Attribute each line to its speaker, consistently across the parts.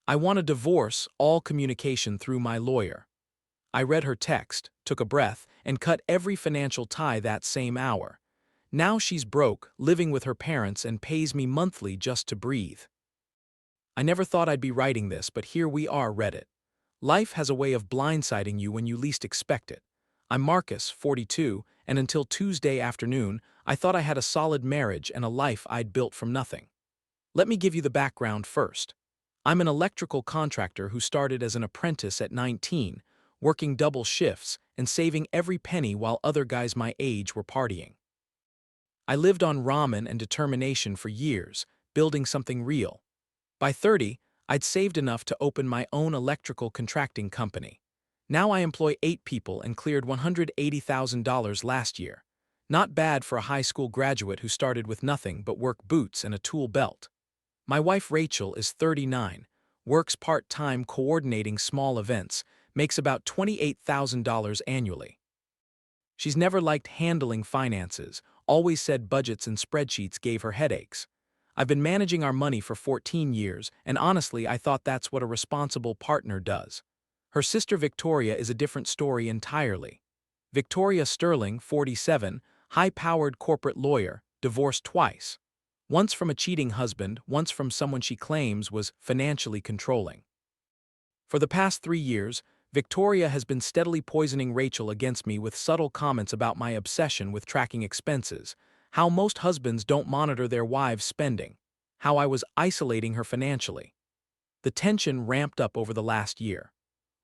Speaker 1: I want a divorce, all communication through my lawyer. I read her text, took a breath, and cut every financial tie that same hour. Now she's broke, living with her parents, and pays me monthly just to breathe. I never thought I'd be writing this, but here we are, Reddit. Life has a way of blindsiding you when you least expect it. I'm Marcus, 42, and until Tuesday afternoon, I thought I had a solid marriage and a life I'd built from nothing. Let me give you the background first. I'm an electrical contractor who started as an apprentice at 19, working double shifts and saving every penny while other guys my age were partying. I lived on ramen and determination for years, building something real. By 30, I'd saved enough to open my own electrical contracting company. Now I employ 8 people and cleared $180,000 last year. Not bad for a high school graduate who started with nothing but work boots and a tool belt. My wife Rachel is 39, works part-time coordinating small events, makes about $28,000 annually. She's never liked handling finances, always said budgets and spreadsheets gave her headaches. I've been managing our money for 14 years, and honestly, I thought that's what a responsible partner does. Her sister Victoria is a different story entirely. Victoria Sterling, 47, high-powered corporate lawyer, divorced twice. Once from a cheating husband, once from someone she claims was financially controlling. For the past 3 years, Victoria has been steadily poisoning Rachel against me with subtle comments about my obsession with tracking expenses, how most husbands don't monitor their wives' spending, how I was isolating her financially. The tension ramped up over the last year.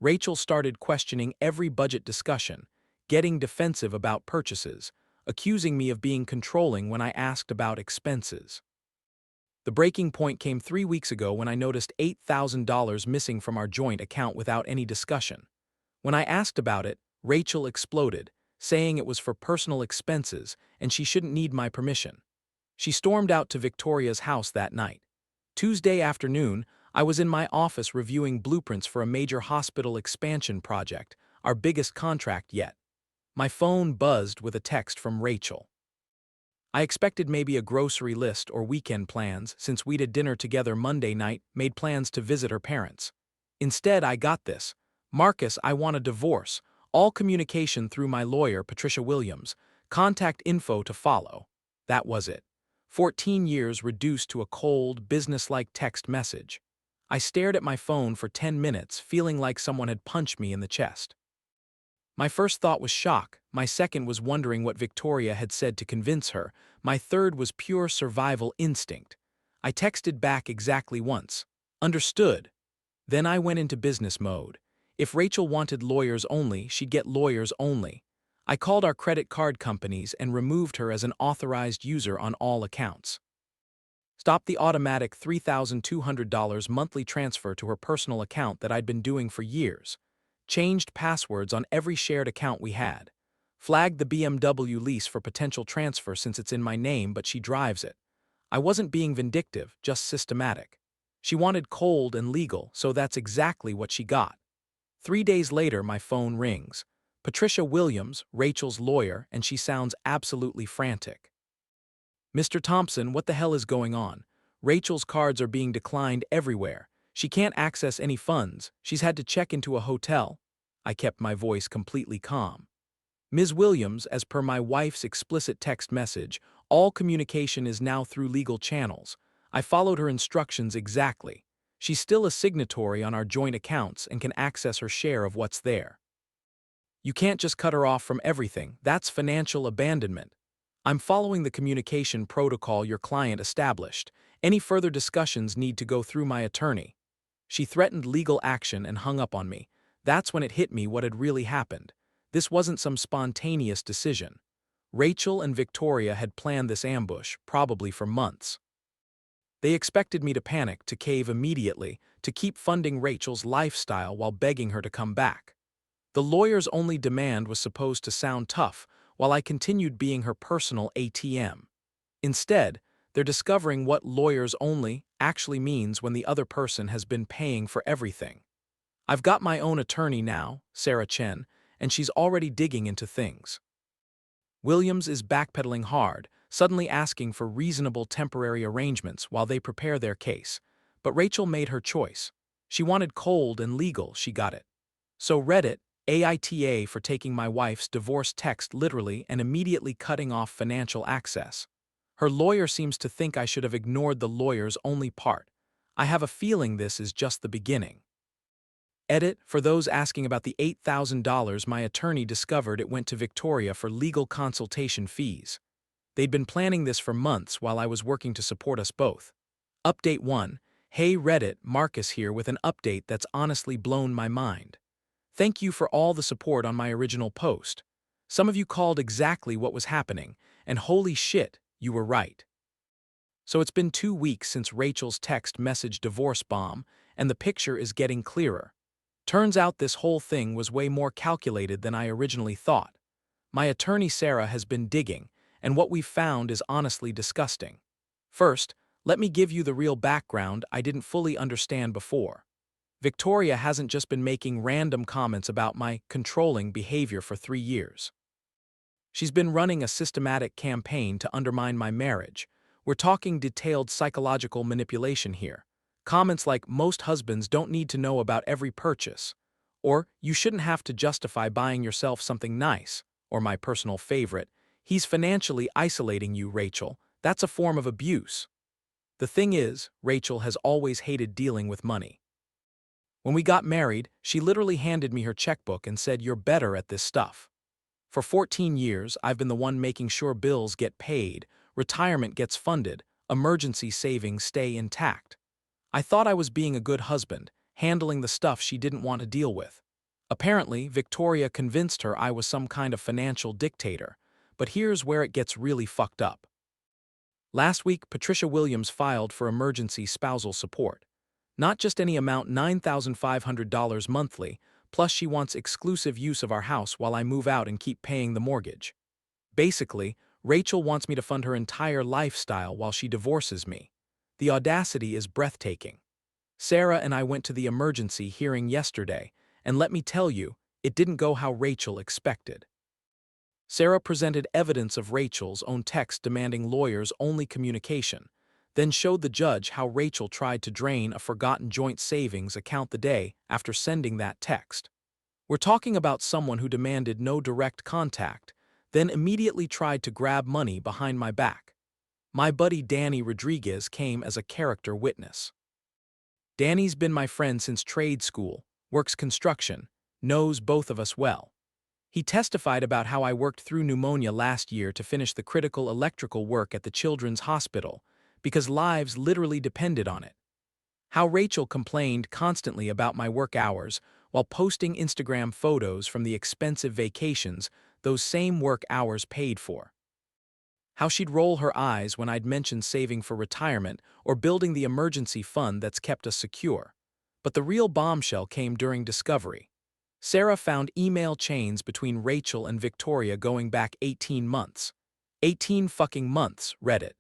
Speaker 1: Rachel started questioning every budget discussion, getting defensive about purchases, accusing me of being controlling when I asked about expenses. The breaking point came 3 weeks ago when I noticed $8,000 missing from our joint account without any discussion. When I asked about it, Rachel exploded, saying it was for personal expenses and she shouldn't need my permission. She stormed out to Victoria's house that night. Tuesday afternoon, I was in my office reviewing blueprints for a major hospital expansion project, our biggest contract yet. My phone buzzed with a text from Rachel. I expected maybe a grocery list or weekend plans since we'd had dinner together Monday night, made plans to visit her parents. Instead, I got this. Marcus, I want a divorce. All communication through my lawyer, Patricia Williams. Contact info to follow. That was it. 14 years reduced to a cold, businesslike text message. I stared at my phone for 10 minutes, feeling like someone had punched me in the chest. My first thought was shock, my second was wondering what Victoria had said to convince her, my third was pure survival instinct. I texted back exactly once. Understood. Then I went into business mode. If Rachel wanted lawyers only, she'd get lawyers only. I called our credit card companies and removed her as an authorized user on all accounts. Stopped the automatic $3,200 monthly transfer to her personal account that I'd been doing for years. Changed passwords on every shared account we had. Flagged the BMW lease for potential transfer since it's in my name but she drives it. I wasn't being vindictive, just systematic. She wanted cold and legal, so that's exactly what she got. 3 days later, my phone rings. Patricia Williams, Rachel's lawyer, and she sounds absolutely frantic. Mr. Thompson, what the hell is going on? Rachel's cards are being declined everywhere. She can't access any funds. She's had to check into a hotel. I kept my voice completely calm. Ms. Williams, as per my wife's explicit text message, all communication is now through legal channels. I followed her instructions exactly. She's still a signatory on our joint accounts and can access her share of what's there. You can't just cut her off from everything. That's financial abandonment. I'm following the communication protocol your client established. Any further discussions need to go through my attorney. She threatened legal action and hung up on me. That's when it hit me what had really happened. This wasn't some spontaneous decision. Rachel and Victoria had planned this ambush, probably for months. They expected me to panic, to cave immediately, to keep funding Rachel's lifestyle while begging her to come back. The lawyer's only demand was supposed to sound tough, while I continued being her personal ATM. Instead, they're discovering what lawyers only actually means when the other person has been paying for everything. I've got my own attorney now, Sarah Chen, and she's already digging into things. Williams is backpedaling hard, suddenly asking for reasonable temporary arrangements while they prepare their case. But Rachel made her choice. She wanted cold and legal, she got it. So Reddit, AITA for taking my wife's divorce text literally and immediately cutting off financial access. Her lawyer seems to think I should have ignored the lawyer's only part. I have a feeling this is just the beginning. Edit, for those asking about the $8,000 my attorney discovered it went to Victoria for legal consultation fees. They'd been planning this for months while I was working to support us both. Update 1. Hey Reddit, Marcus here with an update that's honestly blown my mind. Thank you for all the support on my original post. Some of you called exactly what was happening, and holy shit, you were right. So it's been 2 weeks since Rachel's text message divorce bomb, and the picture is getting clearer. Turns out this whole thing was way more calculated than I originally thought. My attorney Sarah has been digging, and what we've found is honestly disgusting. First, let me give you the real background I didn't fully understand before. Victoria hasn't just been making random comments about my controlling behavior for 3 years. She's been running a systematic campaign to undermine my marriage. We're talking detailed psychological manipulation here. Comments like, most husbands don't need to know about every purchase, or you shouldn't have to justify buying yourself something nice, or my personal favorite, he's financially isolating you, Rachel. That's a form of abuse. The thing is, Rachel has always hated dealing with money. When we got married, she literally handed me her checkbook and said, "You're better at this stuff." For 14 years, I've been the one making sure bills get paid, retirement gets funded, emergency savings stay intact. I thought I was being a good husband, handling the stuff she didn't want to deal with. Apparently, Victoria convinced her I was some kind of financial dictator, but here's where it gets really fucked up. Last week, Patricia Williams filed for emergency spousal support. Not just any amount, $9,500 monthly, plus she wants exclusive use of our house while I move out and keep paying the mortgage. Basically, Rachel wants me to fund her entire lifestyle while she divorces me. The audacity is breathtaking. Sarah and I went to the emergency hearing yesterday, and let me tell you, it didn't go how Rachel expected. Sarah presented evidence of Rachel's own text demanding lawyers-only communication, then showed the judge how Rachel tried to drain a forgotten joint savings account the day after sending that text. We're talking about someone who demanded no direct contact, then immediately tried to grab money behind my back. My buddy Danny Rodriguez came as a character witness. Danny's been my friend since trade school, works construction, knows both of us well. He testified about how I worked through pneumonia last year to finish the critical electrical work at the Children's Hospital, because lives literally depended on it. How Rachel complained constantly about my work hours while posting Instagram photos from the expensive vacations those same work hours paid for. How she'd roll her eyes when I'd mentioned saving for retirement or building the emergency fund that's kept us secure. But the real bombshell came during discovery. Sarah found email chains between Rachel and Victoria going back 18 months. 18 fucking months, Reddit.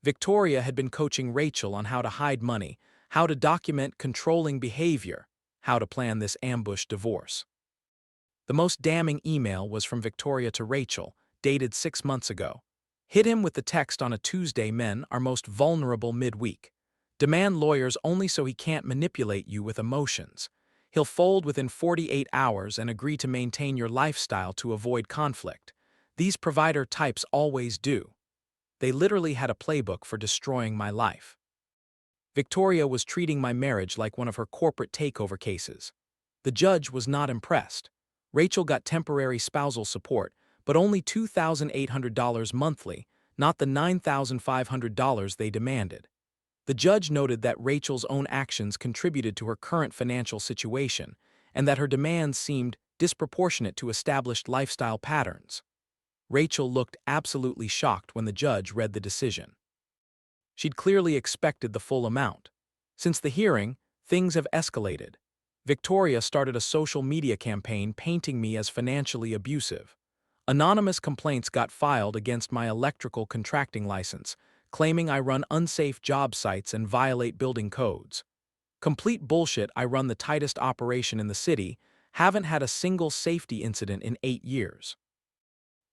Speaker 1: Victoria had been coaching Rachel on how to hide money, how to document controlling behavior, how to plan this ambush divorce. The most damning email was from Victoria to Rachel, dated 6 months ago. Hit him with the text on a Tuesday: men are most vulnerable midweek. Demand lawyers only so he can't manipulate you with emotions. He'll fold within 48 hours and agree to maintain your lifestyle to avoid conflict. These provider types always do. They literally had a playbook for destroying my life. Victoria was treating my marriage like one of her corporate takeover cases. The judge was not impressed. Rachel got temporary spousal support, but only $2,800 monthly, not the $9,500 they demanded. The judge noted that Rachel's own actions contributed to her current financial situation, and that her demands seemed disproportionate to established lifestyle patterns. Rachel looked absolutely shocked when the judge read the decision. She'd clearly expected the full amount. Since the hearing, things have escalated. Victoria started a social media campaign painting me as financially abusive. Anonymous complaints got filed against my electrical contracting license, claiming I run unsafe job sites and violate building codes. Complete bullshit. I run the tightest operation in the city, haven't had a single safety incident in 8 years.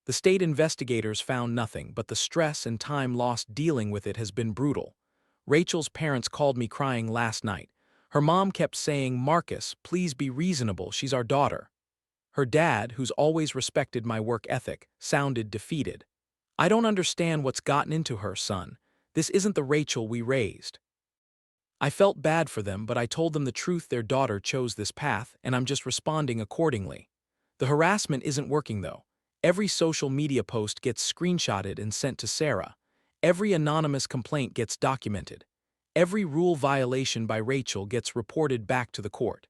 Speaker 1: The state investigators found nothing, but the stress and time lost dealing with it has been brutal. Rachel's parents called me crying last night. Her mom kept saying, "Marcus, please be reasonable, she's our daughter." Her dad, who's always respected my work ethic, sounded defeated. "I don't understand what's gotten into her, son. This isn't the Rachel we raised." I felt bad for them, but I told them the truth: their daughter chose this path, and I'm just responding accordingly. The harassment isn't working though. Every social media post gets screenshotted and sent to Sarah. Every anonymous complaint gets documented. Every rule violation by Rachel gets reported back to the court.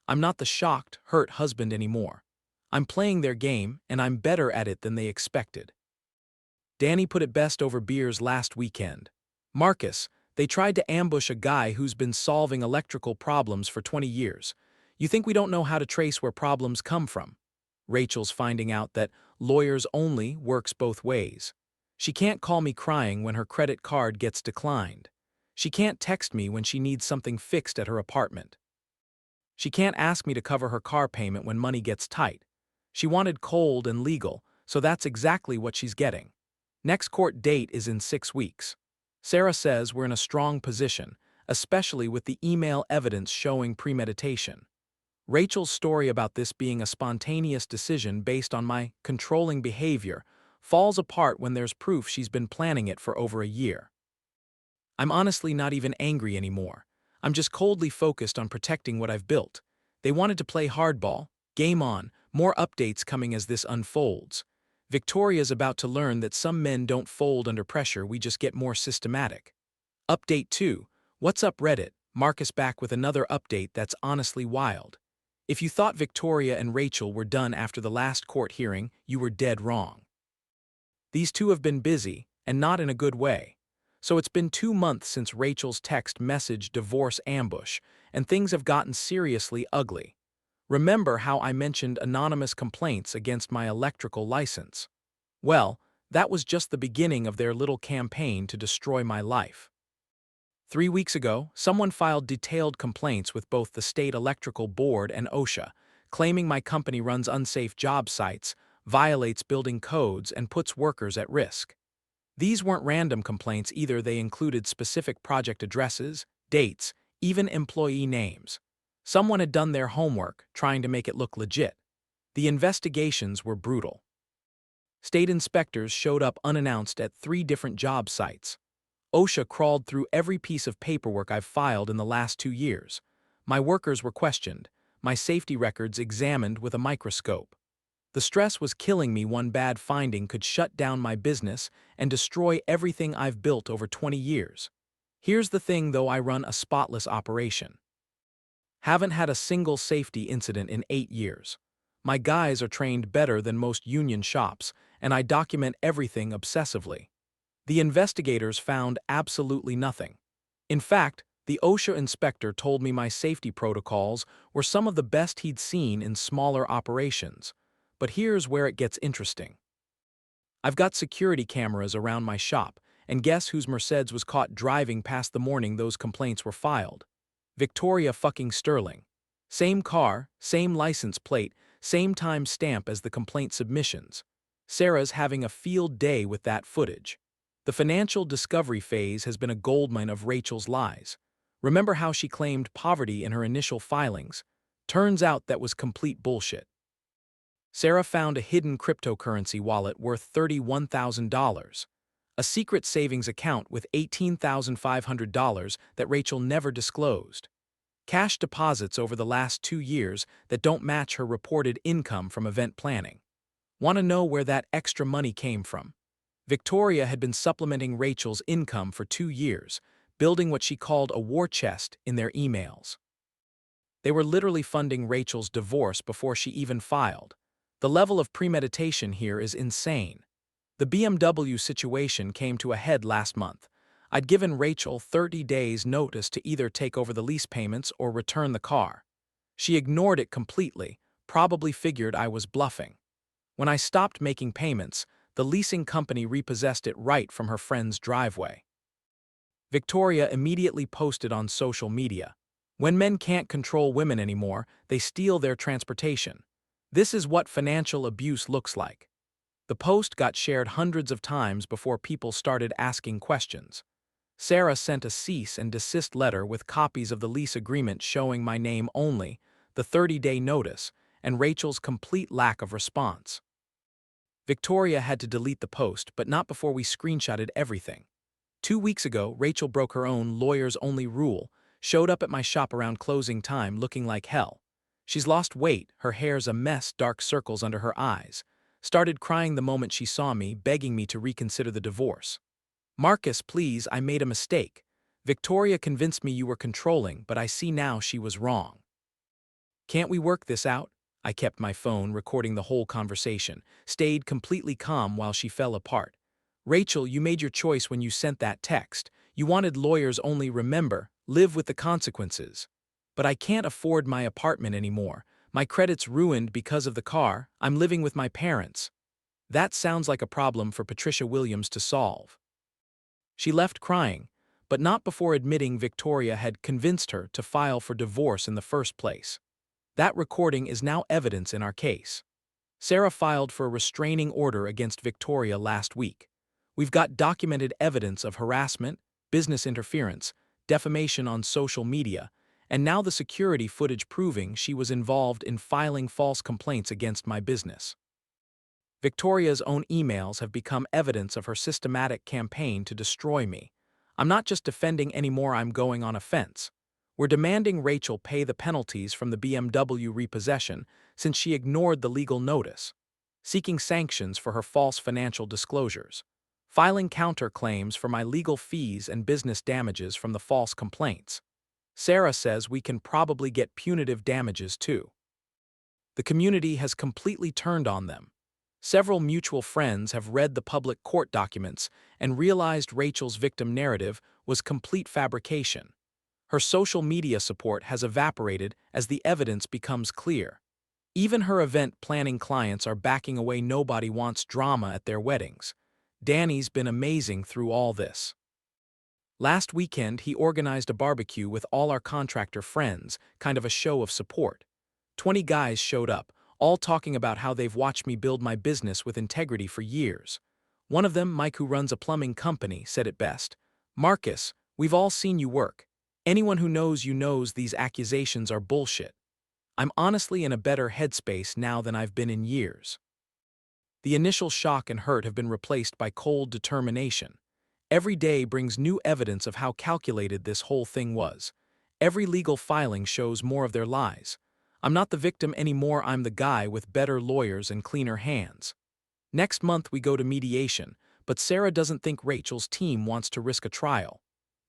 Speaker 1: I'm not the shocked, hurt husband anymore. I'm playing their game, and I'm better at it than they expected. Danny put it best over beers last weekend. "Marcus, they tried to ambush a guy who's been solving electrical problems for 20 years. You think we don't know how to trace where problems come from?" Rachel's finding out that lawyers only works both ways. She can't call me crying when her credit card gets declined. She can't text me when she needs something fixed at her apartment. She can't ask me to cover her car payment when money gets tight. She wanted cold and legal, so that's exactly what she's getting. Next court date is in 6 weeks. Sarah says we're in a strong position, especially with the email evidence showing premeditation. Rachel's story about this being a spontaneous decision based on my controlling behavior falls apart when there's proof she's been planning it for over a year. I'm honestly not even angry anymore. I'm just coldly focused on protecting what I've built. They wanted to play hardball. Game on. More updates coming as this unfolds. Victoria's about to learn that some men don't fold under pressure, we just get more systematic. Update 2. What's up, Reddit? Marcus back with another update that's honestly wild. If you thought Victoria and Rachel were done after the last court hearing, you were dead wrong. These two have been busy, and not in a good way. So it's been 2 months since Rachel's text message divorce ambush, and things have gotten seriously ugly. Remember how I mentioned anonymous complaints against my electrical license? Well, that was just the beginning of their little campaign to destroy my life. 3 weeks ago, someone filed detailed complaints with both the State Electrical Board and OSHA, claiming my company runs unsafe job sites, violates building codes, and puts workers at risk. These weren't random complaints either, they included specific project addresses, dates, even employee names. Someone had done their homework, trying to make it look legit. The investigations were brutal. State inspectors showed up unannounced at 3 different job sites. OSHA crawled through every piece of paperwork I've filed in the last 2 years. My workers were questioned, my safety records examined with a microscope. The stress was killing me. One bad finding could shut down my business and destroy everything I've built over 20 years. Here's the thing though, I run a spotless operation. Haven't had a single safety incident in 8 years. My guys are trained better than most union shops, and I document everything obsessively. The investigators found absolutely nothing. In fact, the OSHA inspector told me my safety protocols were some of the best he'd seen in smaller operations. But here's where it gets interesting. I've got security cameras around my shop, and guess whose Mercedes was caught driving past the morning those complaints were filed? Victoria fucking Sterling. Same car, same license plate, same time stamp as the complaint submissions. Sarah's having a field day with that footage. The financial discovery phase has been a goldmine of Rachel's lies. Remember how she claimed poverty in her initial filings? Turns out that was complete bullshit. Sarah found a hidden cryptocurrency wallet worth $31,000. A secret savings account with $18,500 that Rachel never disclosed. Cash deposits over the last 2 years that don't match her reported income from event planning. Want to know where that extra money came from? Victoria had been supplementing Rachel's income for 2 years, building what she called a war chest in their emails. They were literally funding Rachel's divorce before she even filed. The level of premeditation here is insane. The BMW situation came to a head last month. I'd given Rachel 30 days notice to either take over the lease payments or return the car. She ignored it completely, probably figured I was bluffing. When I stopped making payments, the leasing company repossessed it right from her friend's driveway. Victoria immediately posted on social media. When men can't control women anymore, they steal their transportation. This is what financial abuse looks like. The post got shared hundreds of times before people started asking questions. Sarah sent a cease and desist letter with copies of the lease agreement showing my name only, the 30-day notice, and Rachel's complete lack of response. Victoria had to delete the post, but not before we screenshotted everything. 2 weeks ago, Rachel broke her own lawyers-only rule, showed up at my shop around closing time looking like hell. She's lost weight, her hair's a mess, dark circles under her eyes. Started crying the moment she saw me, begging me to reconsider the divorce. Marcus, please, I made a mistake. Victoria convinced me you were controlling, but I see now she was wrong. Can't we work this out? I kept my phone, recording the whole conversation, stayed completely calm while she fell apart. Rachel, you made your choice when you sent that text. You wanted lawyers only, remember, live with the consequences. But I can't afford my apartment anymore. My credit's ruined because of the car. I'm living with my parents. That sounds like a problem for Patricia Williams to solve. She left crying, but not before admitting Victoria had convinced her to file for divorce in the first place. That recording is now evidence in our case. Sarah filed for a restraining order against Victoria last week. We've got documented evidence of harassment, business interference, defamation on social media, and now the security footage proving she was involved in filing false complaints against my business. Victoria's own emails have become evidence of her systematic campaign to destroy me. I'm not just defending anymore, I'm going on offense. We're demanding Rachel pay the penalties from the BMW repossession since she ignored the legal notice, seeking sanctions for her false financial disclosures, filing counterclaims for my legal fees and business damages from the false complaints. Sarah says we can probably get punitive damages too. The community has completely turned on them. Several mutual friends have read the public court documents and realized Rachel's victim narrative was complete fabrication. Her social media support has evaporated as the evidence becomes clear. Even her event planning clients are backing away. Nobody wants drama at their weddings. Danny's been amazing through all this. Last weekend, he organized a barbecue with all our contractor friends, kind of a show of support. 20 guys showed up, all talking about how they've watched me build my business with integrity for years. One of them, Mike, who runs a plumbing company, said it best. Marcus, we've all seen you work. Anyone who knows you knows these accusations are bullshit. I'm honestly in a better headspace now than I've been in years. The initial shock and hurt have been replaced by cold determination. Every day brings new evidence of how calculated this whole thing was. Every legal filing shows more of their lies. I'm not the victim anymore, I'm the guy with better lawyers and cleaner hands. Next month we go to mediation, but Sarah doesn't think Rachel's team wants to risk a trial.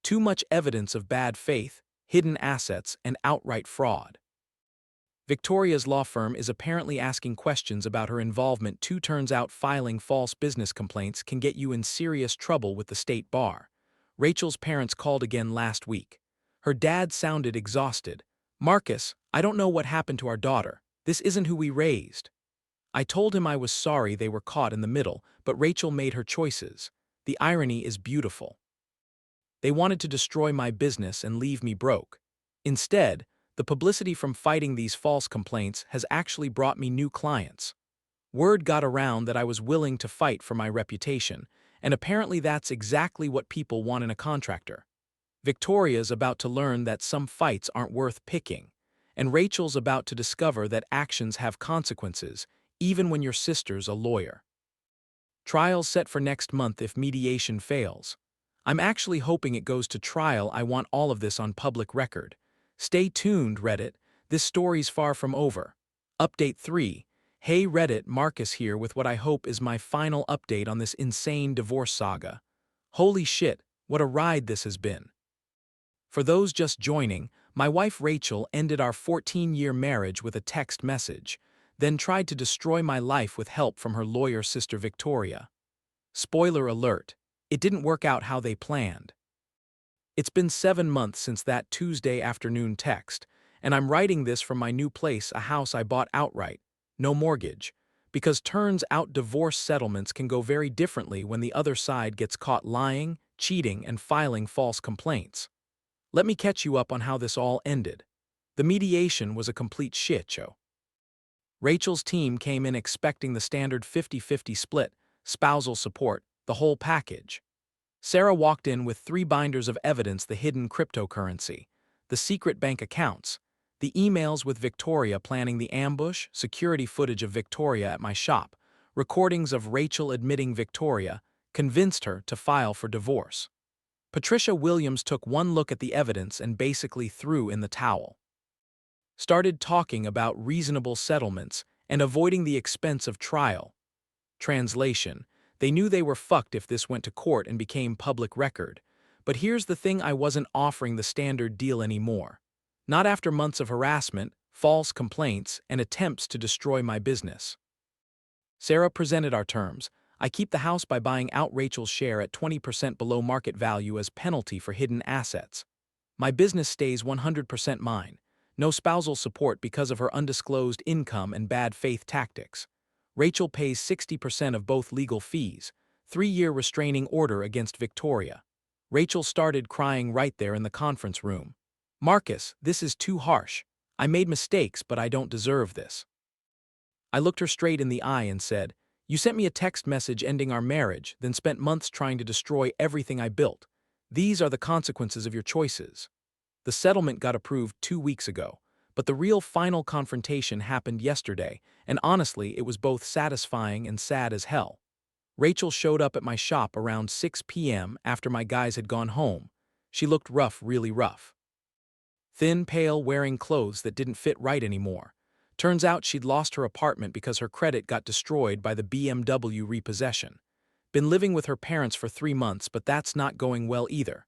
Speaker 1: Too much evidence of bad faith, hidden assets, and outright fraud. Victoria's law firm is apparently asking questions about her involvement too. Turns out filing false business complaints can get you in serious trouble with the state bar. Rachel's parents called again last week. Her dad sounded exhausted. Marcus, I don't know what happened to our daughter. This isn't who we raised. I told him I was sorry they were caught in the middle, but Rachel made her choices. The irony is beautiful. They wanted to destroy my business and leave me broke. Instead, the publicity from fighting these false complaints has actually brought me new clients. Word got around that I was willing to fight for my reputation, and apparently that's exactly what people want in a contractor. Victoria's about to learn that some fights aren't worth picking, and Rachel's about to discover that actions have consequences, even when your sister's a lawyer. Trial's set for next month if mediation fails. I'm actually hoping it goes to trial. I want all of this on public record. Stay tuned, Reddit. This story's far from over. Update 3. Hey Reddit, Marcus here with what I hope is my final update on this insane divorce saga. Holy shit, what a ride this has been. For those just joining, my wife Rachel ended our 14-year marriage with a text message, then tried to destroy my life with help from her lawyer sister Victoria. Spoiler alert, it didn't work out how they planned. It's been 7 months since that Tuesday afternoon text, and I'm writing this from my new place, a house I bought outright, no mortgage, because turns out divorce settlements can go very differently when the other side gets caught lying, cheating, and filing false complaints. Let me catch you up on how this all ended. The mediation was a complete shit show. Rachel's team came in expecting the standard 50-50 split, spousal support, the whole package. Sarah walked in with 3 binders of evidence: the hidden cryptocurrency, the secret bank accounts, the emails with Victoria planning the ambush, security footage of Victoria at my shop, recordings of Rachel admitting Victoria convinced her to file for divorce. Patricia Williams took one look at the evidence and basically threw in the towel. Started talking about reasonable settlements and avoiding the expense of trial. Translation: they knew they were fucked if this went to court and became public record. But here's the thing: I wasn't offering the standard deal anymore. Not after months of harassment, false complaints, and attempts to destroy my business. Sarah presented our terms. I keep the house by buying out Rachel's share at 20% below market value as penalty for hidden assets. My business stays 100% mine. No spousal support because of her undisclosed income and bad faith tactics. Rachel pays 60% of both legal fees. 3-year restraining order against Victoria. Rachel started crying right there in the conference room. Marcus, this is too harsh. I made mistakes, but I don't deserve this. I looked her straight in the eye and said, you sent me a text message ending our marriage, then spent months trying to destroy everything I built. These are the consequences of your choices. The settlement got approved 2 weeks ago, but the real final confrontation happened yesterday, and honestly, it was both satisfying and sad as hell. Rachel showed up at my shop around 6 p.m. after my guys had gone home. She looked rough, really rough. Thin, pale, wearing clothes that didn't fit right anymore. Turns out she'd lost her apartment because her credit got destroyed by the BMW repossession. Been living with her parents for 3 months, but that's not going well either.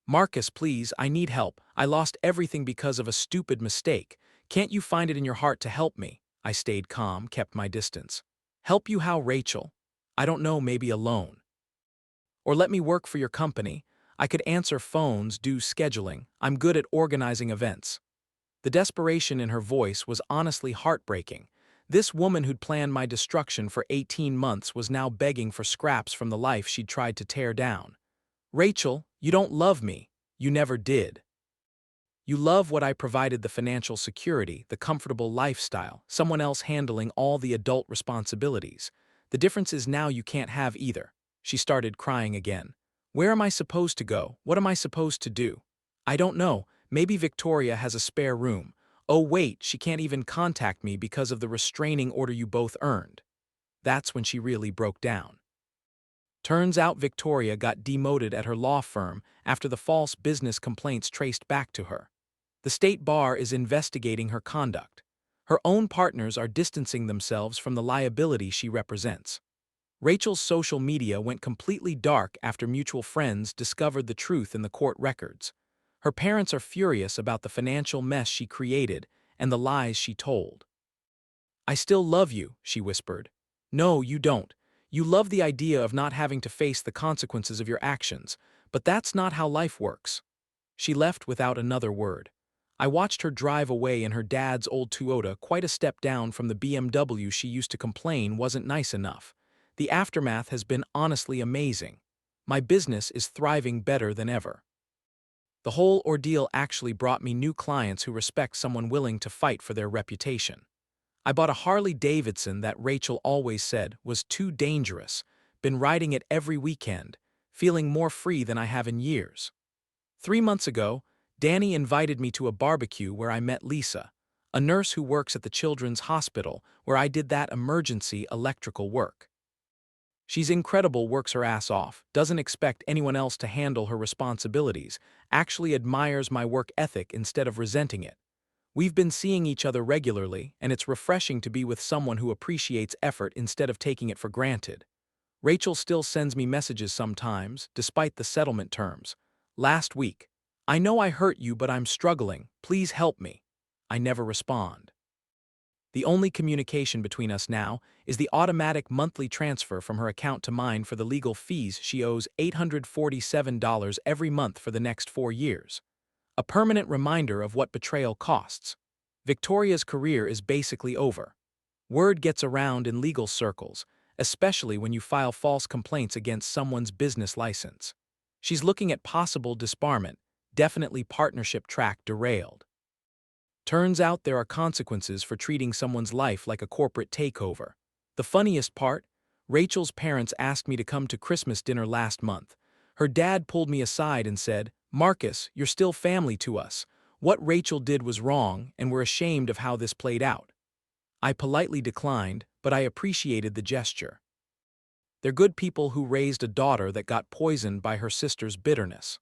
Speaker 1: Marcus, please, I need help. I lost everything because of a stupid mistake. Can't you find it in your heart to help me? I stayed calm, kept my distance. Help you how, Rachel? I don't know, maybe a loan. Or let me work for your company. I could answer phones, do scheduling. I'm good at organizing events. The desperation in her voice was honestly heartbreaking. This woman who'd planned my destruction for 18 months was now begging for scraps from the life she'd tried to tear down. Rachel, you don't love me. You never did. You love what I provided: the financial security, the comfortable lifestyle, someone else handling all the adult responsibilities. The difference is now you can't have either. She started crying again. Where am I supposed to go? What am I supposed to do? I don't know. Maybe Victoria has a spare room. Oh wait, she can't even contact me because of the restraining order you both earned. That's when she really broke down. Turns out Victoria got demoted at her law firm after the false business complaints traced back to her. The state bar is investigating her conduct. Her own partners are distancing themselves from the liability she represents. Rachel's social media went completely dark after mutual friends discovered the truth in the court records. Her parents are furious about the financial mess she created and the lies she told. I still love you, she whispered. No, you don't. You love the idea of not having to face the consequences of your actions, but that's not how life works. She left without another word. I watched her drive away in her dad's old Toyota, quite a step down from the BMW she used to complain wasn't nice enough. The aftermath has been honestly amazing. My business is thriving better than ever. The whole ordeal actually brought me new clients who respect someone willing to fight for their reputation. I bought a Harley Davidson that Rachel always said was too dangerous, been riding it every weekend, feeling more free than I have in years. 3 months ago, Danny invited me to a barbecue where I met Lisa, a nurse who works at the children's hospital where I did that emergency electrical work. She's incredible, works her ass off, doesn't expect anyone else to handle her responsibilities, actually admires my work ethic instead of resenting it. We've been seeing each other regularly, and it's refreshing to be with someone who appreciates effort instead of taking it for granted. Rachel still sends me messages sometimes, despite the settlement terms. Last week, I know I hurt you, but I'm struggling. Please help me. I never respond. The only communication between us now is the automatic monthly transfer from her account to mine for the legal fees she owes $847 every month for the next 4 years. A permanent reminder of what betrayal costs. Victoria's career is basically over. Word gets around in legal circles, especially when you file false complaints against someone's business license. She's looking at possible disbarment, definitely partnership track derailed. Turns out there are consequences for treating someone's life like a corporate takeover. The funniest part? Rachel's parents asked me to come to Christmas dinner last month. Her dad pulled me aside and said, "Marcus, you're still family to us. What Rachel did was wrong, and we're ashamed of how this played out." I politely declined, but I appreciated the gesture. They're good people who raised a daughter that got poisoned by her sister's bitterness.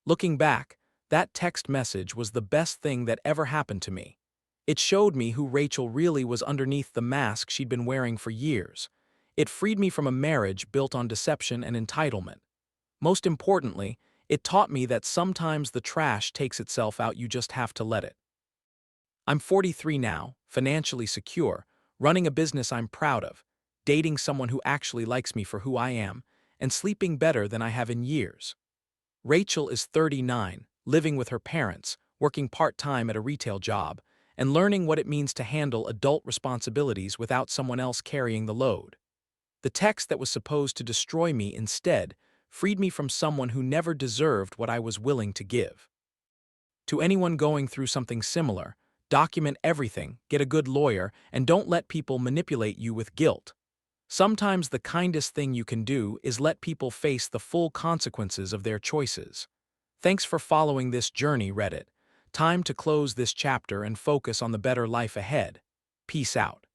Speaker 1: Looking back, that text message was the best thing that ever happened to me. It showed me who Rachel really was underneath the mask she'd been wearing for years. It freed me from a marriage built on deception and entitlement. Most importantly, it taught me that sometimes the trash takes itself out, you just have to let it. I'm 43 now, financially secure, running a business I'm proud of, dating someone who actually likes me for who I am, and sleeping better than I have in years. Rachel is 39, living with her parents, working part-time at a retail job, and learning what it means to handle adult responsibilities without someone else carrying the load. The text that was supposed to destroy me instead freed me from someone who never deserved what I was willing to give. To anyone going through something similar, document everything, get a good lawyer, and don't let people manipulate you with guilt. Sometimes the kindest thing you can do is let people face the full consequences of their choices. Thanks for following this journey, Reddit. Time to close this chapter and focus on the better life ahead. Peace out.